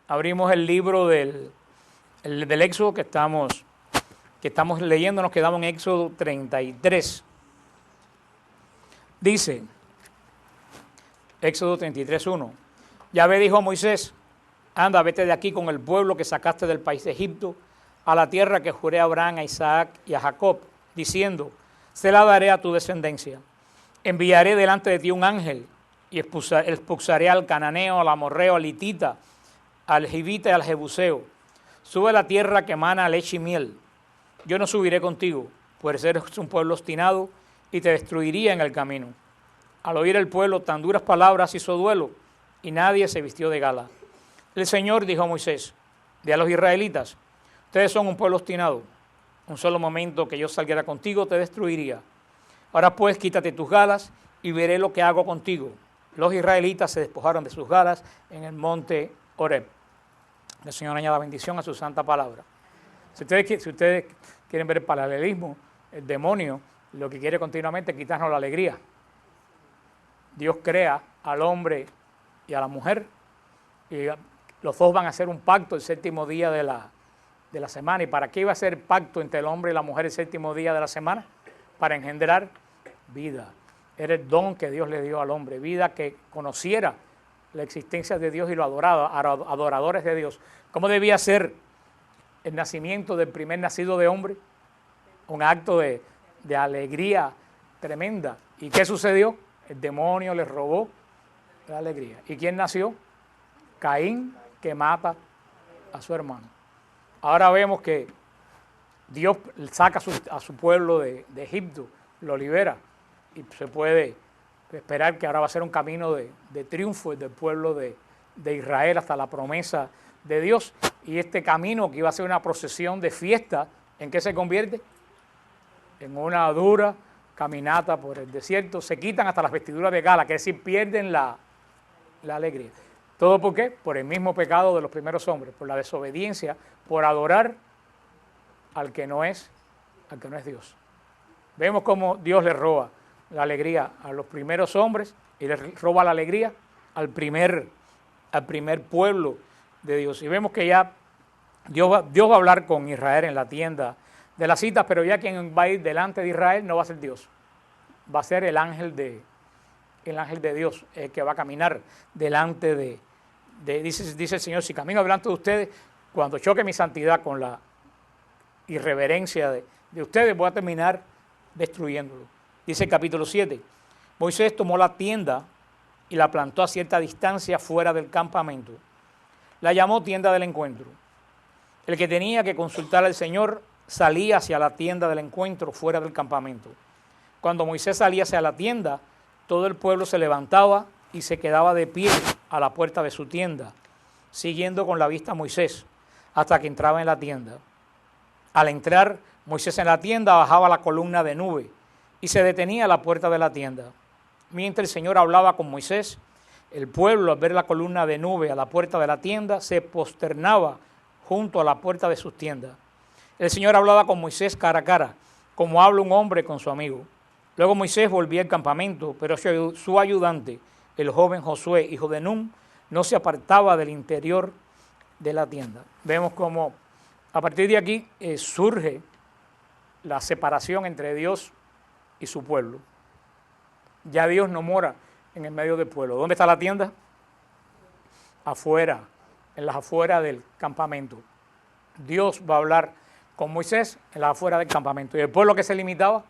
Abrimos el libro del Éxodo que estamos leyendo, nos quedamos en Éxodo 33. Dice, Éxodo 33:1, Yahvé dijo a Moisés, anda, vete de aquí con el pueblo que sacaste del país de Egipto, a la tierra que juré a Abraham, a Isaac y a Jacob, diciendo, se la daré a tu descendencia. Enviaré delante de ti un ángel y expulsaré al cananeo, al amorreo, al hitita, al jebita y al jebuseo. Sube a la tierra que emana leche y miel. Yo no subiré contigo, pues eres un pueblo obstinado y te destruiría en el camino. Al oír el pueblo tan duras palabras hizo duelo y nadie se vistió de gala. El Señor dijo a Moisés, di a los israelitas, ustedes son un pueblo obstinado. Un solo momento que yo saliera contigo te destruiría. Ahora pues quítate tus galas y veré lo que hago contigo. Los israelitas se despojaron de sus galas en el monte Horeb. El Señor añada bendición a su santa palabra. Si ustedes quieren ver el paralelismo, el demonio lo que quiere continuamente es quitarnos la alegría. Dios crea al hombre y a la mujer y los dos van a hacer un pacto el séptimo día de la semana. ¿Y para qué iba a ser el pacto entre el hombre y la mujer el séptimo día de la semana? Para engendrar vida. Era el don que Dios le dio al hombre, vida que conociera la existencia de Dios y lo adoraba, adoradores de Dios. ¿Cómo debía ser el nacimiento del primer nacido de hombre? Un acto de alegría tremenda. ¿Y qué sucedió? El demonio le robó la alegría. ¿Y quién nació? Caín, que mata a su hermano. Ahora vemos que Dios saca a su pueblo de Egipto, lo libera y se puede esperar que ahora va a ser un camino de triunfo del pueblo de Israel hasta la promesa de Dios. Y este camino que iba a ser una procesión de fiesta, ¿en qué se convierte? En una dura caminata por el desierto. Se quitan hasta las vestiduras de gala, que es decir, pierden la alegría. ¿Todo por qué? Por el mismo pecado de los primeros hombres, por la desobediencia, por adorar al que no es Dios. Vemos cómo Dios le roba la alegría a los primeros hombres y le roba la alegría al primer pueblo de Dios. Y vemos que ya Dios va a hablar con Israel en la tienda de las citas, pero ya quien va a ir delante de Israel no va a ser Dios, va a ser el ángel de Dios, el que va a caminar delante dice el Señor, si camino delante de ustedes, cuando choque mi santidad con la irreverencia de ustedes, voy a terminar destruyéndolo. Dice el capítulo 7, Moisés tomó la tienda y la plantó a cierta distancia fuera del campamento. La llamó tienda del encuentro. El que tenía que consultar al Señor salía hacia la tienda del encuentro fuera del campamento. Cuando Moisés salía hacia la tienda, todo el pueblo se levantaba y se quedaba de pie a la puerta de su tienda, siguiendo con la vista a Moisés hasta que entraba en la tienda. Al entrar Moisés en la tienda, bajaba la columna de nube y se detenía a la puerta de la tienda. Mientras el Señor hablaba con Moisés, el pueblo, al ver la columna de nube a la puerta de la tienda, se posternaba junto a la puerta de sus tiendas. El Señor hablaba con Moisés cara a cara, como habla un hombre con su amigo. Luego Moisés volvía al campamento, pero su ayudante, el joven Josué, hijo de Nun, no se apartaba del interior de la tienda. Vemos cómo a partir de aquí surge la separación entre Dios y su pueblo. Ya Dios no mora en el medio del pueblo. ¿Dónde está la tienda? Afuera, en las afueras del campamento. Dios va a hablar con Moisés en las afueras del campamento. Y el pueblo que se limitaba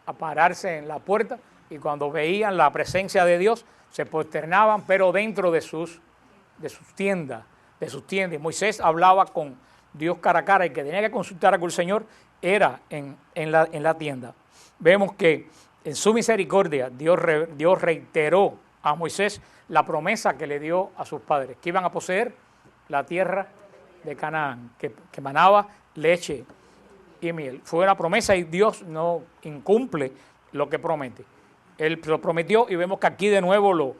a pararse en la puerta y cuando veían la presencia de Dios se posternaban, pero dentro de sus tiendas. Y Moisés hablaba con Dios cara a cara y que tenía que consultar con el Señor era en la tienda. Vemos que en su misericordia Dios reiteró a Moisés la promesa que le dio a sus padres, que iban a poseer la tierra de Canaán, que manaba leche y miel. Fue una promesa y Dios no incumple lo que promete. Él lo prometió y vemos que aquí de nuevo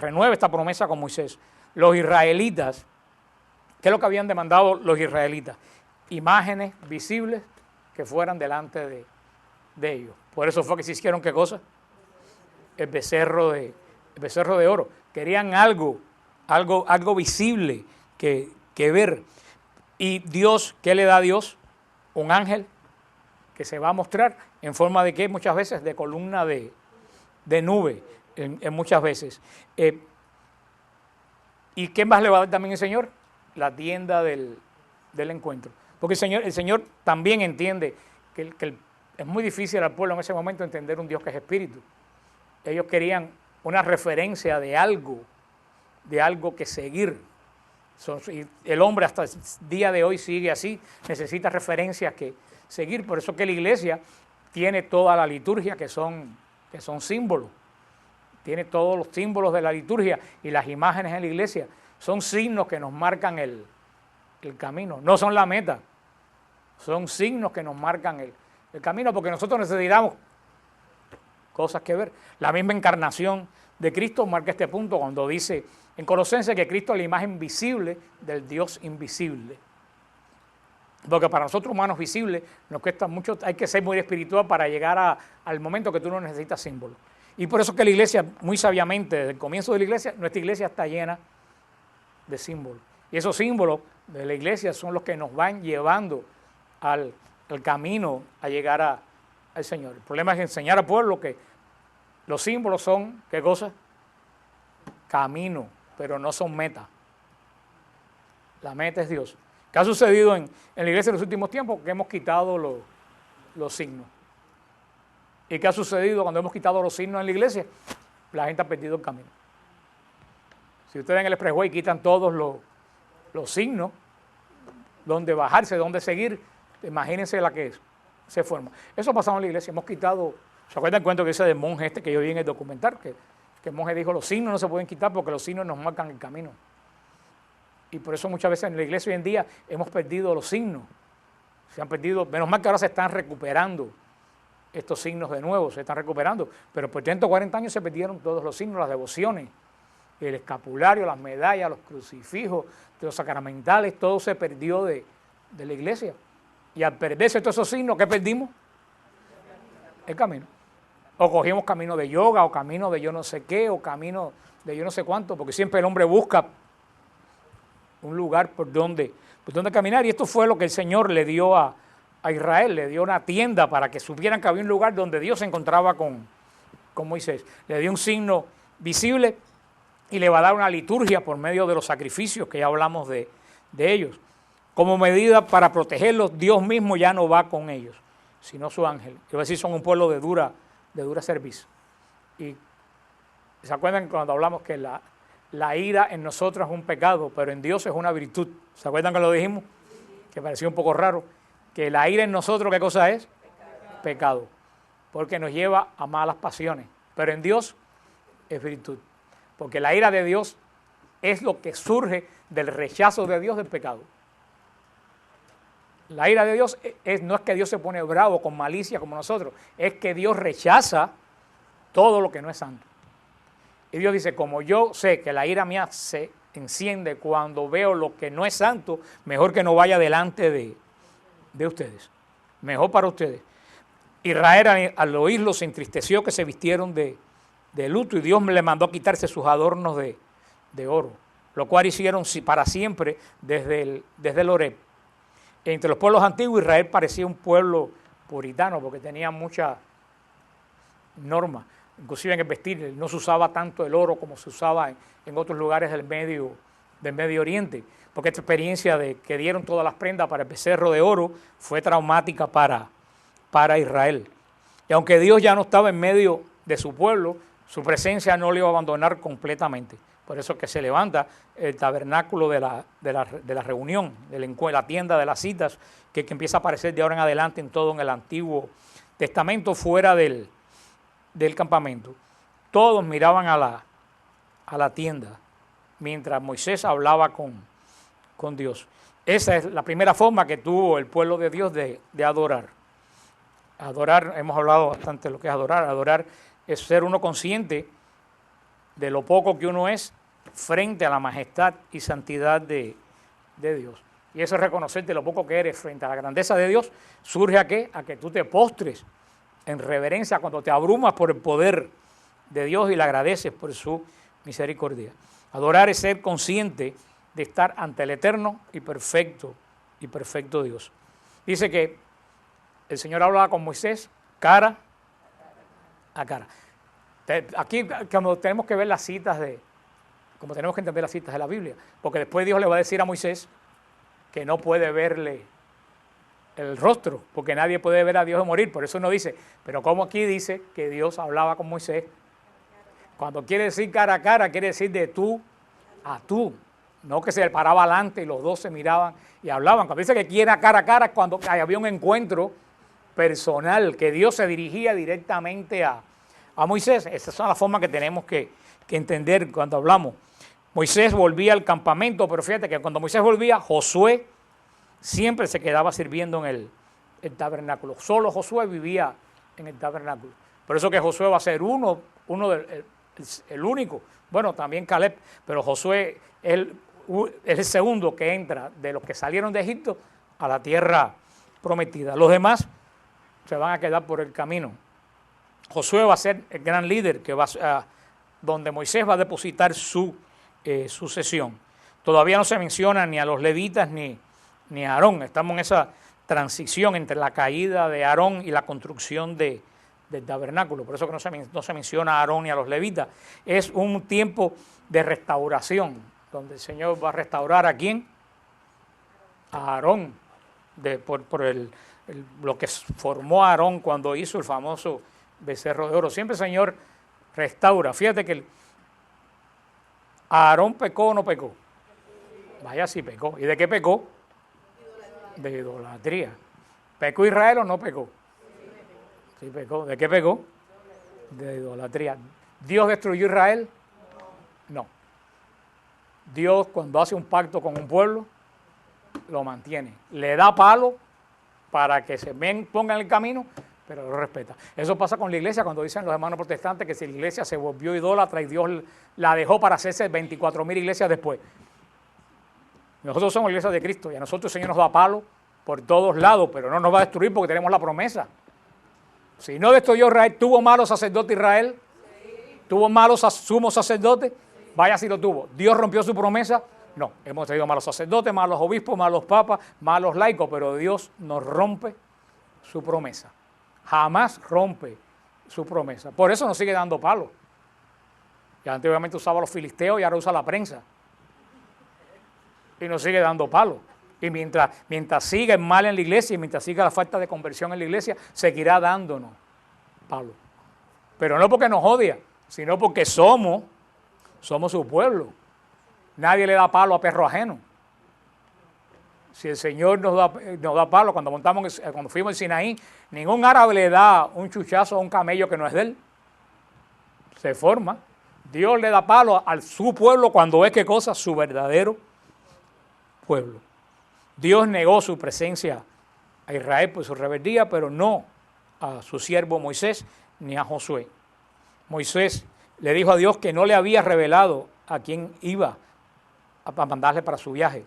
renueva esta promesa con Moisés. Los israelitas, ¿qué es lo que habían demandado los israelitas? Imágenes visibles que fueran delante de ellos. Por eso fue que se hicieron, ¿qué cosa? El becerro de oro. Querían algo visible que ver. Y Dios, ¿qué le da a Dios? Un ángel que se va a mostrar en forma de, ¿qué? Muchas veces de columna de nube, en muchas veces. ¿Y qué más le va a dar también el Señor? La tienda del encuentro. Porque el Señor también entiende que es muy difícil al pueblo en ese momento entender un Dios que es espíritu. Ellos querían una referencia de algo que seguir. Y el hombre hasta el día de hoy sigue así, necesita referencias que seguir. Por eso que la iglesia tiene toda la liturgia que son símbolos. Tiene todos los símbolos de la liturgia y las imágenes en la iglesia. Son signos que nos marcan el camino, no son la meta. Son signos que nos marcan el camino, porque nosotros necesitamos cosas que ver. La misma encarnación de Cristo marca este punto cuando dice en Colosenses que Cristo es la imagen visible del Dios invisible. Porque para nosotros humanos visibles nos cuesta mucho, hay que ser muy espiritual para llegar al momento que tú no necesitas símbolos. Y por eso que la iglesia, muy sabiamente, desde el comienzo de la iglesia, nuestra iglesia está llena de símbolos. Y esos símbolos de la iglesia son los que nos van llevando al camino a llegar al Señor. El problema es enseñar al pueblo que los símbolos son, ¿qué cosa? Camino, pero no son meta. La meta es Dios. ¿Qué ha sucedido en la iglesia en los últimos tiempos? Que hemos quitado los signos. ¿Y qué ha sucedido cuando hemos quitado los signos en la iglesia? La gente ha perdido el camino. Si ustedes en el expressway quitan todos los signos, dónde bajarse, dónde seguir, imagínense la que se forma. Eso ha pasado en la iglesia, hemos quitado, ¿se acuerdan el cuento que dice del monje que yo vi en el documental? Que el monje dijo, los signos no se pueden quitar porque los signos nos marcan el camino. Y por eso muchas veces en la iglesia hoy en día hemos perdido los signos. Se han perdido, menos mal que ahora se están recuperando estos signos de nuevo, se están recuperando. Pero por 140 años se perdieron todos los signos, las devociones, el escapulario, las medallas, los crucifijos, los sacramentales, todo se perdió de la iglesia. Y al perderse todos esos signos, ¿qué perdimos? El camino. O cogimos camino de yoga, o camino de yo no sé qué, o camino de yo no sé cuánto, porque siempre el hombre busca un lugar por donde caminar. Y esto fue lo que el Señor le dio a Israel, le dio una tienda para que supieran que había un lugar donde Dios se encontraba con Moisés. Le dio un signo visible y le va a dar una liturgia por medio de los sacrificios, que ya hablamos de ellos. Como medida para protegerlos, Dios mismo ya no va con ellos, sino su ángel. Yo voy a decir, son un pueblo de dura servicio. Y ¿se acuerdan cuando hablamos que la ira en nosotros es un pecado, pero en Dios es una virtud? ¿Se acuerdan que lo dijimos? Que parecía un poco raro. Que la ira en nosotros, ¿qué cosa es? Pecado. Porque nos lleva a malas pasiones. Pero en Dios es virtud. Porque la ira de Dios es lo que surge del rechazo de Dios del pecado. La ira de Dios no es que Dios se pone bravo con malicia como nosotros, es que Dios rechaza todo lo que no es santo. Y Dios dice, como yo sé que la ira mía se enciende cuando veo lo que no es santo, mejor que no vaya delante de ustedes. Mejor para ustedes. Israel al oírlo se entristeció, que se vistieron de luto, y Dios le mandó a quitarse sus adornos de oro, lo cual hicieron para siempre desde el Horeb. Entre los pueblos antiguos, Israel parecía un pueblo puritano porque tenía muchas normas, inclusive en el vestir. No se usaba tanto el oro como se usaba en otros lugares del Medio Oriente, porque esta experiencia de que dieron todas las prendas para el becerro de oro fue traumática para Israel. Y aunque Dios ya no estaba en medio de su pueblo, su presencia no le iba a abandonar completamente. Por eso es que se levanta el tabernáculo de la reunión, la tienda de las citas, que empieza a aparecer de ahora en adelante en todo en el Antiguo Testamento, fuera del campamento. Todos miraban a la tienda mientras Moisés hablaba con Dios. Esa es la primera forma que tuvo el pueblo de Dios de adorar. Adorar, hemos hablado bastante de lo que es adorar. Adorar es ser uno consciente de lo poco que uno es frente a la majestad y santidad de Dios. Y eso es reconocerte lo poco que eres frente a la grandeza de Dios. ¿Surge a qué? A que tú te postres en reverencia cuando te abrumas por el poder de Dios y le agradeces por su misericordia. Adorar es ser consciente de estar ante el eterno y perfecto Dios. Dice que el Señor hablaba con Moisés cara a cara. Aquí como tenemos que ver las citas como tenemos que entender las citas de la Biblia, porque después Dios le va a decir a Moisés que no puede verle el rostro, porque nadie puede ver a Dios y morir. Por eso no dice, pero como aquí dice que Dios hablaba con Moisés, cuando quiere decir cara a cara, quiere decir de tú a tú, no que se paraba adelante y los dos se miraban y hablaban. Cuando dice que quiera cara a cara, cuando había un encuentro personal, que Dios se dirigía directamente a Moisés. Esa es la forma que tenemos que entender cuando hablamos. Moisés volvía al campamento, pero fíjate que cuando Moisés volvía, Josué siempre se quedaba sirviendo en el tabernáculo. Solo Josué vivía en el tabernáculo. Por eso que Josué va a ser el único. Bueno, también Caleb, pero Josué es el segundo que entra de los que salieron de Egipto a la tierra prometida. Los demás se van a quedar por el camino. Josué va a ser el gran líder que donde Moisés va a depositar su sucesión. Todavía no se menciona ni a los levitas ni a Aarón. Estamos en esa transición entre la caída de Aarón y la construcción del tabernáculo. Por eso que no se menciona a Aarón ni a los levitas. Es un tiempo de restauración, donde el Señor va a restaurar ¿a quién? A Aarón, por lo que formó Aarón cuando hizo el famoso becerro de oro. Siempre el Señor restaura. Fíjate que ¿Aarón pecó o no pecó? Vaya, sí pecó. ¿Y de qué pecó? De idolatría. ¿Pecó Israel o no pecó? Sí pecó. ¿De qué pecó? De idolatría. ¿Dios destruyó Israel? No. Dios, cuando hace un pacto con un pueblo, lo mantiene. Le da palo para que se ponga en el camino, pero lo respeta. Eso pasa con la iglesia cuando dicen los hermanos protestantes que si la iglesia se volvió idólatra y Dios la dejó para hacerse 24,000 iglesias después. Nosotros somos iglesia de Cristo y a nosotros el Señor nos da palo por todos lados, pero no nos va a destruir porque tenemos la promesa. Si no destruyó Israel, ¿tuvo malos sacerdotes Israel? ¿Tuvo malos sumos sacerdotes? Vaya si lo tuvo. ¿Dios rompió su promesa? No. Hemos tenido malos sacerdotes, malos obispos, malos papas, malos laicos, pero Dios no rompe su promesa. Jamás rompe su promesa. Por eso nos sigue dando palo. Ya antiguamente usaba los filisteos y ahora usa la prensa. Y nos sigue dando palo. Y mientras siga el mal en la iglesia y mientras siga la falta de conversión en la iglesia, seguirá dándonos palo. Pero no porque nos odia, sino porque somos su pueblo. Nadie le da palo a perro ajeno. Si el Señor nos da palo, cuando fuimos al Sinaí, ningún árabe le da un chuchazo a un camello que no es de él. Se forma. Dios le da palo a su pueblo cuando es ¿qué cosa? Su verdadero pueblo. Dios negó su presencia a Israel por su rebeldía, pero no a su siervo Moisés ni a Josué. Moisés le dijo a Dios que no le había revelado a quién iba a mandarle para su viaje.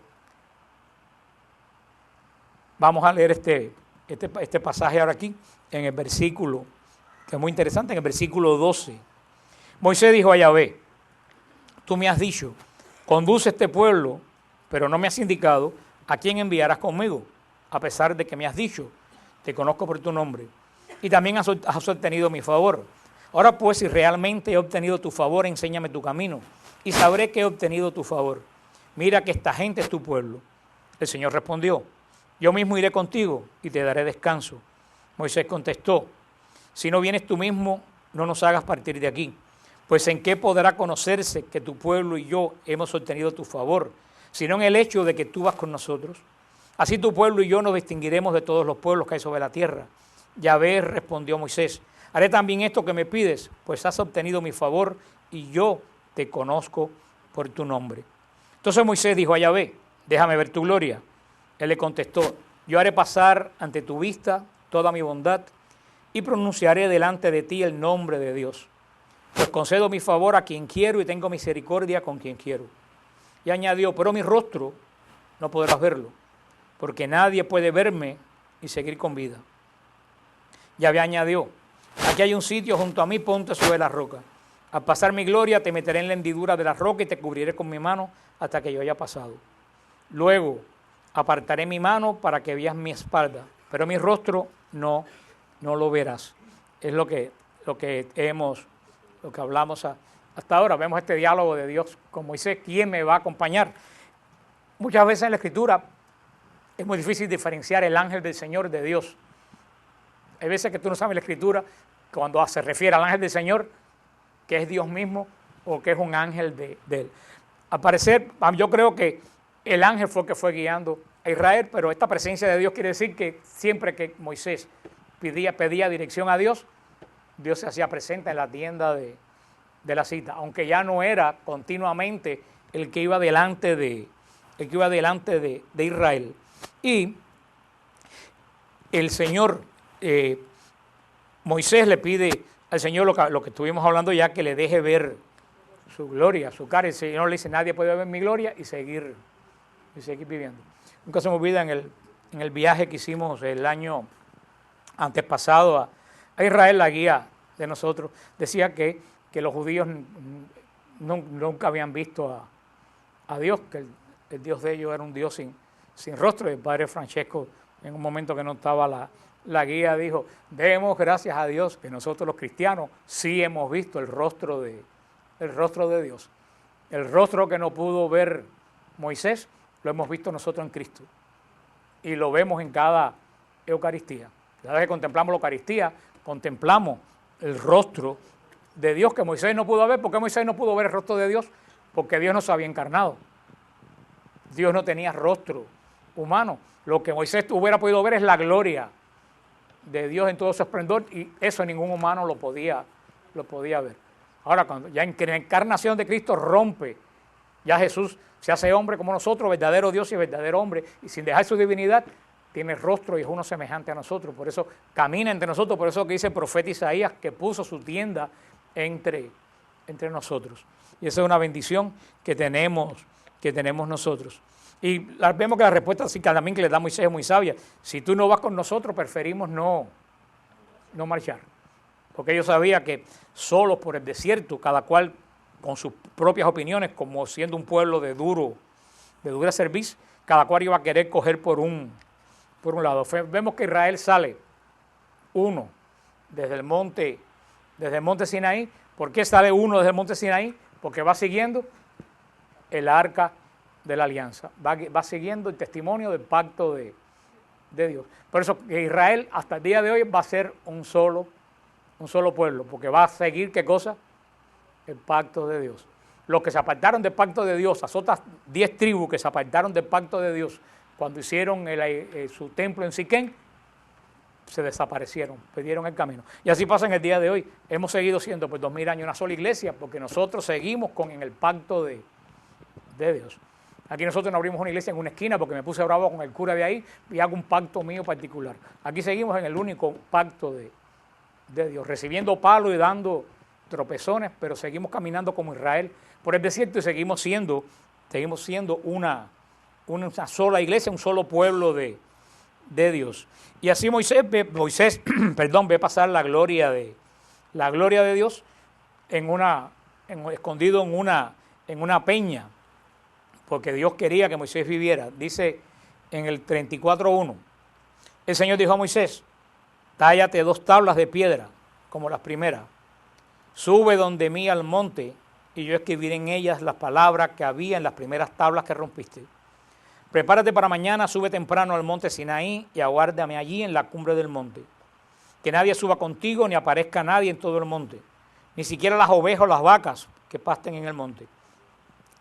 Vamos a leer este pasaje ahora aquí, en el versículo, que es muy interesante, en el versículo 12. Moisés dijo a Yahvé, tú me has dicho, conduce este pueblo, pero no me has indicado a quién enviarás conmigo, a pesar de que me has dicho, te conozco por tu nombre, y también has obtenido mi favor. Ahora pues, si realmente he obtenido tu favor, enséñame tu camino, y sabré que he obtenido tu favor. Mira que esta gente es tu pueblo. El Señor respondió, yo mismo iré contigo y te daré descanso. Moisés contestó, si no vienes tú mismo, no nos hagas partir de aquí, pues en qué podrá conocerse que tu pueblo y yo hemos obtenido tu favor, sino en el hecho de que tú vas con nosotros. Así tu pueblo y yo nos distinguiremos de todos los pueblos que hay sobre la tierra. Yahvé respondió Moisés, haré también esto que me pides, pues has obtenido mi favor y yo te conozco por tu nombre. Entonces Moisés dijo a Yahvé, déjame ver tu gloria. Él le contestó, yo haré pasar ante tu vista toda mi bondad y pronunciaré delante de ti el nombre de Dios. Pues concedo mi favor a quien quiero y tengo misericordia con quien quiero. Y añadió, pero mi rostro no podrás verlo, porque nadie puede verme y seguir con vida. Yahvé añadió, aquí hay un sitio junto a mí, ponte sobre la roca. Al pasar mi gloria te meteré en la hendidura de la roca y te cubriré con mi mano hasta que yo haya pasado. Luego apartaré mi mano para que veas mi espalda, pero mi rostro no lo verás. Es lo que hablamos hasta ahora. Vemos este diálogo de Dios con Moisés. ¿Quién me va a acompañar? Muchas veces en la Escritura es muy difícil diferenciar el ángel del Señor de Dios. Hay veces que tú no sabes la Escritura cuando se refiere al ángel del Señor, que es Dios mismo o que es un ángel de él. Al parecer, yo creo que el ángel fue el que fue guiando a Israel, pero esta presencia de Dios quiere decir que siempre que Moisés pedía dirección a Dios, Dios se hacía presente en la tienda de la cita, aunque ya no era continuamente el que iba delante de Israel. Y el Señor, Moisés le pide al Señor lo que estuvimos hablando ya, que le deje ver su gloria, su cara. El Señor le dice, nadie puede ver mi gloria y seguir viviendo. Nunca se me olvida en el viaje que hicimos el año antes pasado a Israel, la guía de nosotros decía que los judíos nunca habían visto a Dios, que el Dios de ellos era un Dios sin rostro. El padre Francesco, en un momento que no estaba la guía, dijo, demos gracias a Dios que nosotros los cristianos sí hemos visto el rostro de Dios. El rostro que no pudo ver Moisés, lo hemos visto nosotros en Cristo. Y lo vemos en cada Eucaristía. Cada vez que contemplamos la Eucaristía, contemplamos el rostro de Dios que Moisés no pudo ver. ¿Por qué Moisés no pudo ver el rostro de Dios? Porque Dios no se había encarnado. Dios no tenía rostro humano. Lo que Moisés hubiera podido ver es la gloria de Dios en todo su esplendor, y eso ningún humano lo podía ver. Ahora, cuando ya en la encarnación de Cristo rompe, ya Jesús se hace hombre como nosotros, verdadero Dios y verdadero hombre, y sin dejar su divinidad, tiene rostro y es uno semejante a nosotros. Por eso camina entre nosotros, por eso que dice el profeta Isaías, que puso su tienda entre nosotros. Y esa es una bendición que tenemos nosotros. Y vemos que la respuesta sí, también que le da Moisés es muy sabia. Si tú no vas con nosotros, preferimos no marchar. Porque ellos sabían que solos por el desierto, cada cual con sus propias opiniones, como siendo un pueblo de dura cerviz, cada cual iba a querer coger por un lado. Vemos que Israel sale uno desde el monte Sinaí. ¿Por qué sale uno desde el monte Sinaí? Porque va siguiendo el arca de la alianza, va siguiendo el testimonio del pacto de Dios. Por eso que Israel hasta el día de hoy va a ser un solo pueblo, porque va a seguir, ¿qué cosa? El pacto de Dios. Los que se apartaron del pacto de Dios, las otras 10 tribus que se apartaron del pacto de Dios cuando hicieron su templo en Siquén, se desaparecieron, perdieron el camino. Y así pasa en el día de hoy. Hemos seguido siendo por 2000 años una sola iglesia, porque nosotros seguimos en el pacto de Dios. Aquí nosotros no abrimos una iglesia en una esquina porque me puse bravo con el cura de ahí y hago un pacto mío particular. Aquí seguimos en el único pacto de Dios, recibiendo palos y dando tropezones, pero seguimos caminando como Israel por el desierto y seguimos siendo una sola iglesia, un solo pueblo de Dios. Y así Moisés ve pasar la gloria de Dios escondido en una peña, porque Dios quería que Moisés viviera. Dice en el 34:1, el Señor dijo a Moisés, tállate 2 tablas de piedra, como las primeras, sube donde mí al monte, y yo escribiré en ellas las palabras que había en las primeras tablas que rompiste. Prepárate para mañana, sube temprano al monte Sinaí, y aguárdame allí en la cumbre del monte. Que nadie suba contigo, ni aparezca nadie en todo el monte, ni siquiera las ovejas o las vacas que pasten en el monte.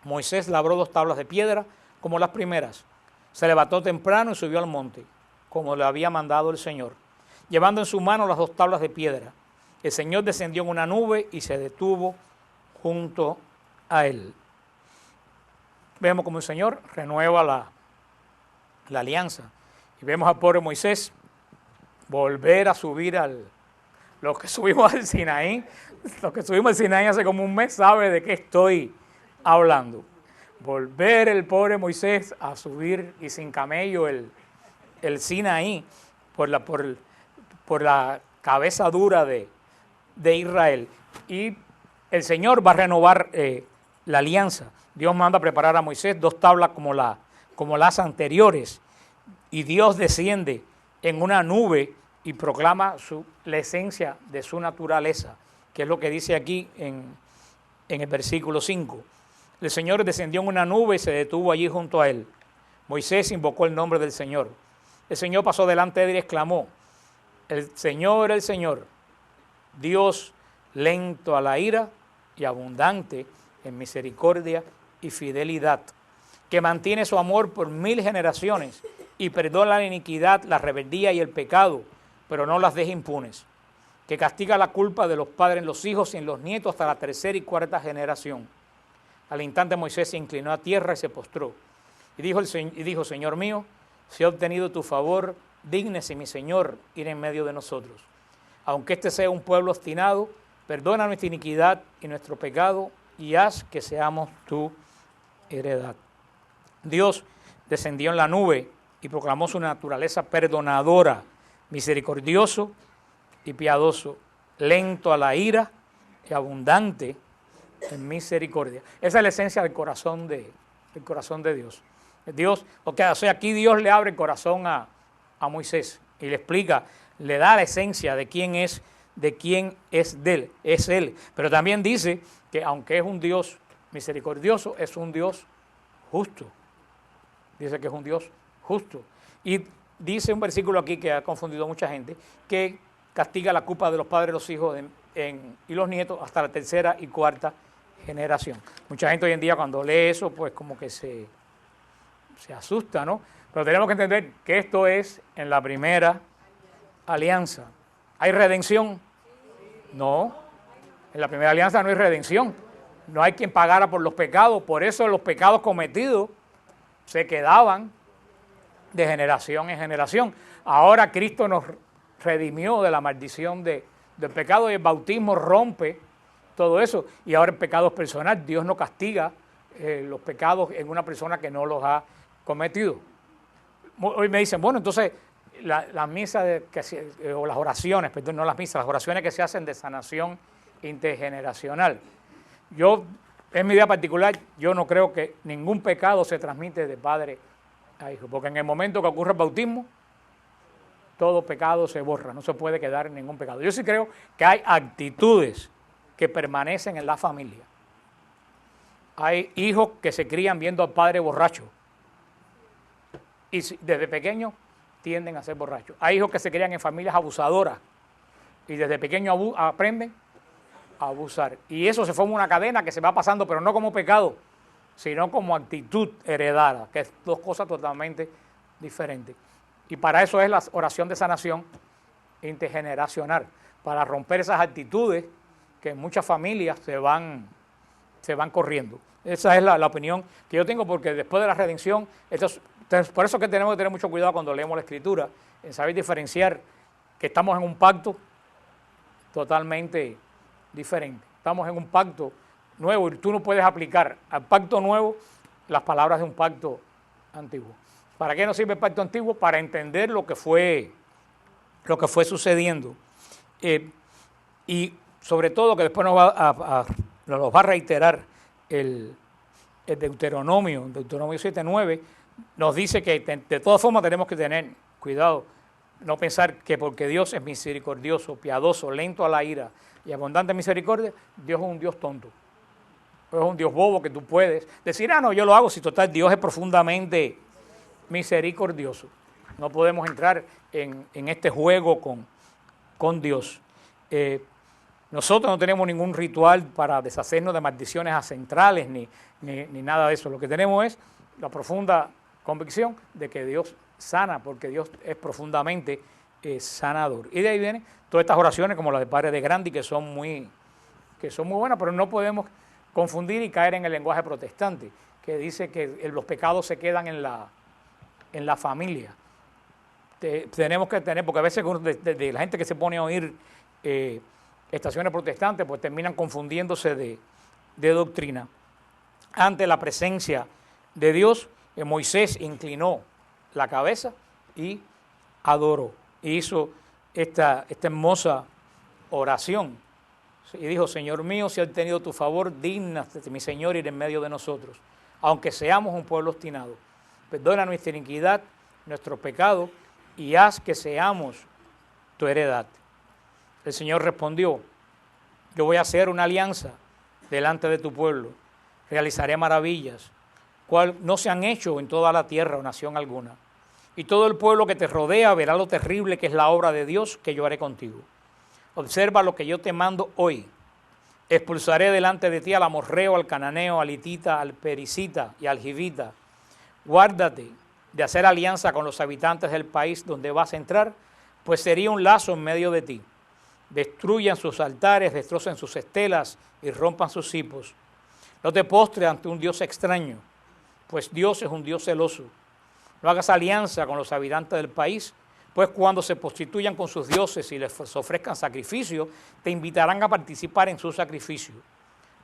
Moisés labró 2 tablas de piedra, como las primeras. Se levantó temprano y subió al monte, como le había mandado el Señor, llevando en su mano las 2 tablas de piedra. El Señor descendió en una nube y se detuvo junto a él. Vemos como el Señor renueva la alianza. Y vemos al pobre Moisés volver a subir los que subimos al Sinaí. Los que subimos al Sinaí hace como un mes sabe de qué estoy hablando. Volver el pobre Moisés a subir y sin camello el Sinaí por la cabeza dura de Israel. Y el Señor va a renovar la alianza. Dios manda a preparar a Moisés 2 tablas como las anteriores, y Dios desciende en una nube y proclama la esencia de su naturaleza, que es lo que dice aquí en el versículo 5. El Señor descendió en una nube y se detuvo allí junto a él. Moisés invocó el nombre del Señor. El Señor pasó delante de él y exclamó: el Señor, Dios lento a la ira y abundante en misericordia y fidelidad, que mantiene su amor por 1000 generaciones y perdona la iniquidad, la rebeldía y el pecado, pero no las deja impunes, que castiga la culpa de los padres en los hijos y en los nietos hasta la 3ª y 4ª generación. Al instante Moisés se inclinó a tierra y se postró, y dijo: Señor mío, si he obtenido tu favor, dígnese mi Señor ir en medio de nosotros. Aunque este sea un pueblo obstinado, perdona nuestra iniquidad y nuestro pecado, y haz que seamos tu heredad. Dios descendió en la nube y proclamó su naturaleza perdonadora, misericordioso y piadoso, lento a la ira y abundante en misericordia. Esa es la esencia del corazón de Dios. Aquí Dios le abre el corazón a Moisés y le explica, le da la esencia de quién es él. Pero también dice que aunque es un Dios misericordioso, es un Dios justo. Dice que es un Dios justo. Y dice un versículo aquí que ha confundido a mucha gente, que castiga la culpa de los padres, los hijos y los nietos hasta la 3ª y 4ª generación. Mucha gente hoy en día cuando lee eso, pues como que se asusta, ¿no? Pero tenemos que entender que esto es en la primera alianza. ¿Hay redención? No. En la primera alianza no hay redención. No hay quien pagara por los pecados. Por eso los pecados cometidos se quedaban de generación en generación. Ahora Cristo nos redimió de la maldición del pecado y el bautismo rompe todo eso. Y ahora el pecado es personal. Dios no castiga los pecados en una persona que no los ha cometido. Hoy me dicen, bueno, entonces las misas o las oraciones, perdón, no las misas, las oraciones que se hacen de sanación intergeneracional. En mi idea particular, yo no creo que ningún pecado se transmite de padre a hijo, porque en el momento que ocurre el bautismo, todo pecado se borra, no se puede quedar en ningún pecado. Yo sí creo que hay actitudes que permanecen en la familia. Hay hijos que se crían viendo al padre borracho y desde pequeños tienden a ser borrachos. Hay hijos que se crían en familias abusadoras y desde pequeños aprenden a abusar. Y eso se forma una cadena que se va pasando, pero no como pecado, sino como actitud heredada, que es 2 cosas totalmente diferentes. Y para eso es la oración de sanación intergeneracional, para romper esas actitudes que en muchas familias se van corriendo. Esa es la opinión que yo tengo, porque después de la redención, por eso es que tenemos que tener mucho cuidado cuando leemos la Escritura, en saber diferenciar que estamos en un pacto totalmente diferente. Estamos en un pacto nuevo y tú no puedes aplicar al pacto nuevo las palabras de un pacto antiguo. ¿Para qué nos sirve el pacto antiguo? Para entender lo que fue sucediendo. Y sobre todo, que después nos va a reiterar el Deuteronomio 7:9, nos dice que de todas formas tenemos que tener cuidado, no pensar que porque Dios es misericordioso, piadoso, lento a la ira y abundante en misericordia, Dios es un Dios tonto. Es un Dios bobo que tú puedes decir, no, yo lo hago, si total, Dios es profundamente misericordioso. No podemos entrar en este juego con Dios. Nosotros no tenemos ningún ritual para deshacernos de maldiciones ancestrales ni nada de eso. Lo que tenemos es la profunda convicción de que Dios sana, porque Dios es profundamente sanador. Y de ahí vienen todas estas oraciones como las del Padre de Grandi, que son muy buenas, pero no podemos confundir y caer en el lenguaje protestante, que dice que los pecados se quedan en la familia. Tenemos que tener, porque a veces de la gente que se pone a oír estaciones protestantes, pues terminan confundiéndose de doctrina. Ante la presencia de Dios, Moisés inclinó la cabeza y adoró. Hizo esta hermosa oración. Y dijo, Señor mío, si ha tenido tu favor, dígnate, mi Señor, ir en medio de nosotros, aunque seamos un pueblo obstinado. Perdona nuestra iniquidad, nuestro pecado, y haz que seamos tu heredad. El Señor respondió, yo voy a hacer una alianza delante de tu pueblo, realizaré maravillas, cual no se han hecho en toda la tierra o nación alguna. Y todo el pueblo que te rodea verá lo terrible que es la obra de Dios que yo haré contigo. Observa lo que yo te mando hoy. Expulsaré delante de ti al amorreo, al cananeo, al hitita, al pericita y al jivita. Guárdate de hacer alianza con los habitantes del país donde vas a entrar, pues sería un lazo en medio de ti. Destruyan sus altares, destrocen sus estelas y rompan sus cipos. No te postres ante un Dios extraño, pues Dios es un Dios celoso. No hagas alianza con los habitantes del país, pues cuando se prostituyan con sus dioses y les ofrezcan sacrificio, te invitarán a participar en su sacrificio.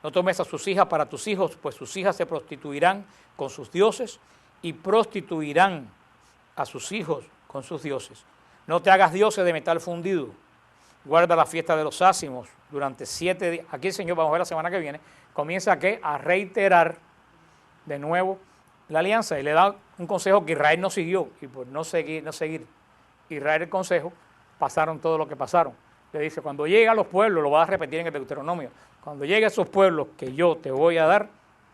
No tomes a sus hijas para tus hijos, pues sus hijas se prostituirán con sus dioses y prostituirán a sus hijos con sus dioses. No te hagas dioses de metal fundido. Guarda la fiesta de los ácimos durante 7 días. Aquí el Señor, vamos a ver la semana que viene, comienza a reiterar de nuevo la alianza y le da un consejo que Israel no siguió, y por no seguir Israel el consejo, pasaron todo lo que pasaron. Le dice, cuando llegue a los pueblos, lo vas a repetir en el Deuteronomio, cuando llegue a esos pueblos que yo te voy a dar,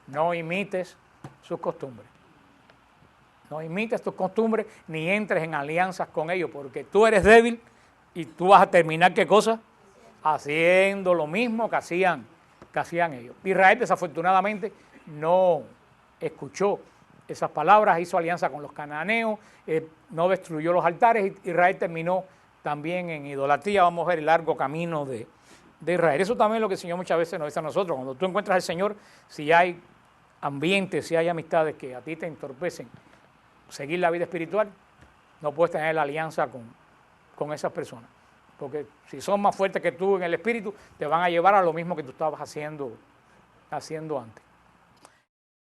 no imites sus costumbres. No imites tus costumbres ni entres en alianzas con ellos, porque tú eres débil y tú vas a terminar, ¿qué cosa? Haciendo lo mismo que hacían ellos. Israel desafortunadamente no escuchó esas palabras, hizo alianza con los cananeos, no destruyó los altares, y Israel terminó también en idolatría. Vamos a ver el largo camino de Israel. Eso también es lo que el Señor muchas veces nos dice a nosotros. Cuando tú encuentras al Señor, si hay ambientes, si hay amistades que a ti te entorpecen seguir la vida espiritual, no puedes tener la alianza con esas personas. Porque si son más fuertes que tú en el espíritu, te van a llevar a lo mismo que tú estabas haciendo antes.